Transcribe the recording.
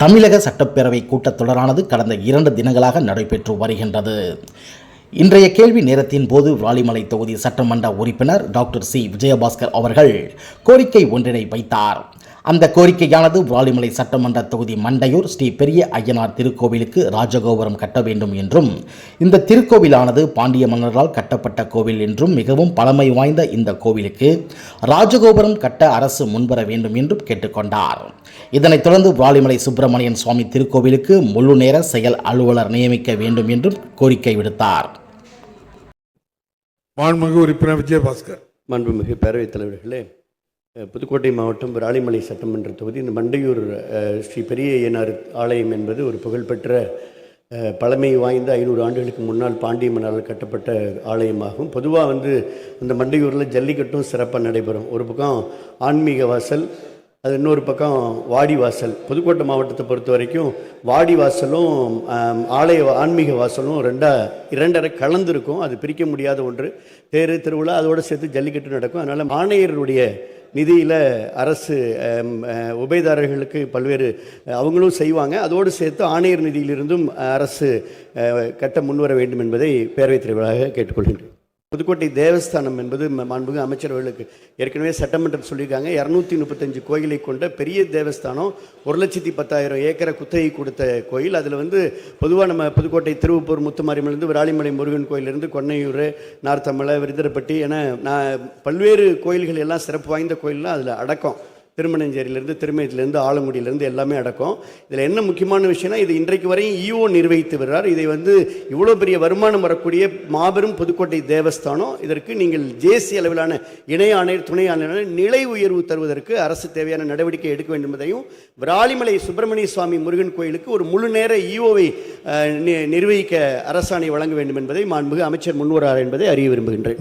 தமிழக சட்டப்பேரவை கூட்டத்தொடரானது கடந்த 2 தினங்களாக நடைபெற்று வருகின்றது. இன்றைய கேள்வி நேரத்தின் போது விராலிமலை தொகுதி சட்டமன்ற உறுப்பினர் டாக்டர் சி விஜயபாஸ்கர் அவர்கள் கோரிக்கை ஒன்றினை வைத்தார். அந்த கோரிக்கையானது விராலிமலை சட்டமன்ற தொகுதி மண்டையூர் ஸ்ரீ பெரிய ஐயனார் திருக்கோவிலுக்கு ராஜகோபுரம் கட்ட வேண்டும் என்றும், இந்த திருக்கோவிலானது பாண்டிய மன்னரால் கட்டப்பட்ட கோவில் என்றும், மிகவும் பழமை வாய்ந்த இந்த கோவிலுக்கு ராஜகோபுரம் கட்ட அரசு முன்வர வேண்டும் என்றும் கேட்டுக்கொண்டார். இதனைத் தொடர்ந்து விராலிமலை சுப்பிரமணியன் சுவாமி திருக்கோவிலுக்கு முழு நேர செயல் அலுவலர் நியமிக்க வேண்டும் என்றும் கோரிக்கை விடுத்தார். மாண்புமிகு உறுப்பினர் விஜயபாஸ்கர். மாண்புமிகு பேரவைத் தலைவர்களே, புதுக்கோட்டை மாவட்டம் விராலிமலை சட்டமன்ற தொகுதி இந்த மண்டையூர் ஸ்ரீ பெரிய ஐயனார் ஆலயம் என்பது ஒரு புகழ்பெற்ற பழமை வாய்ந்த 500 ஆண்டுகளுக்கு முன்னால் பாண்டிய மன்னரால் கட்டப்பட்ட ஆலயமாகும். பொதுவாக அந்த மண்டையூரில் ஜல்லிக்கட்டும் சிறப்பாக நடைபெறும். ஒரு பக்கம் ஆன்மீக வாசல், அது இன்னொரு பக்கம் வாடி வாசல். புதுக்கோட்டை மாவட்டத்தை பொறுத்த வரைக்கும் வாடி வாசலும் ஆன்மீக வாசலும் இரண்டரை கலந்துருக்கும். அது பிரிக்க முடியாத ஒன்று. தேர் திருவிழா அதோடு சேர்த்து ஜல்லிக்கட்டு நடக்கும். அதனால் ஆணையருடைய நிதியில் அரசு உபயதாரர்களுக்கு பல்வேறு அவங்களும் செய்வாங்க. அதோடு சேர்த்து ஆணையர் நிதியிலிருந்தும் அரசு கட்ட முன்வர வேண்டும் என்பதை பேரவைத் தலைவராக கேட்டுக்கொள்கின்றேன். புதுக்கோட்டை தேவஸ்தானம் என்பது மாண்புமிகு அமைச்சர்களுக்கு ஏற்கனவே சட்டமன்றத்தில் சொல்லியிருக்காங்க. 235 கோயிலை கொண்ட பெரிய தேவஸ்தானம். 1,10,000 ஏக்கரை குத்தகை கொடுத்த கோயில். அதில் பொதுவாக நம்ம புதுக்கோட்டை திருவப்பூர் முத்துமாரியம்மன்லேருந்து விராலிமலை முருகன் கோயிலிருந்து கொன்னையூர், நார்த்தமலை, விருதரப்பட்டி என பல்வேறு கோயில்கள் எல்லாம் சிறப்பு வாய்ந்த கோயிலெலாம் அதில் அடக்கம். திருமணஞ்சேரியிலேருந்து, திருமயத்திலேருந்து, ஆலங்குடியிலேருந்து எல்லாமே அடக்கம். இதில் என்ன முக்கியமான விஷயம்னா, இது இன்றைக்கு வரையும் ஈஓ நிர்வகித்து வருகிறார். இதை இவ்வளோ பெரிய வருமானம் வரக்கூடிய மாபெரும் புதுக்கோட்டை தேவஸ்தானம். இதற்கு நீங்கள் ஜேசி அளவிலான இணை ஆணையர், துணை ஆணையர் நிலை உயர்வு தருவதற்கு அரசு தேவையான நடவடிக்கை எடுக்க வேண்டும் என்பதையும், விராலிமலை சுப்பிரமணிய சுவாமி முருகன் கோயிலுக்கு ஒரு முழு நேர ஈஓவை நிர்வகிக்க அரசாணை வழங்க வேண்டும் என்பதை மாண்புமிகு அமைச்சர் முன்வரார் என்பதை அறிய விரும்புகின்றேன்.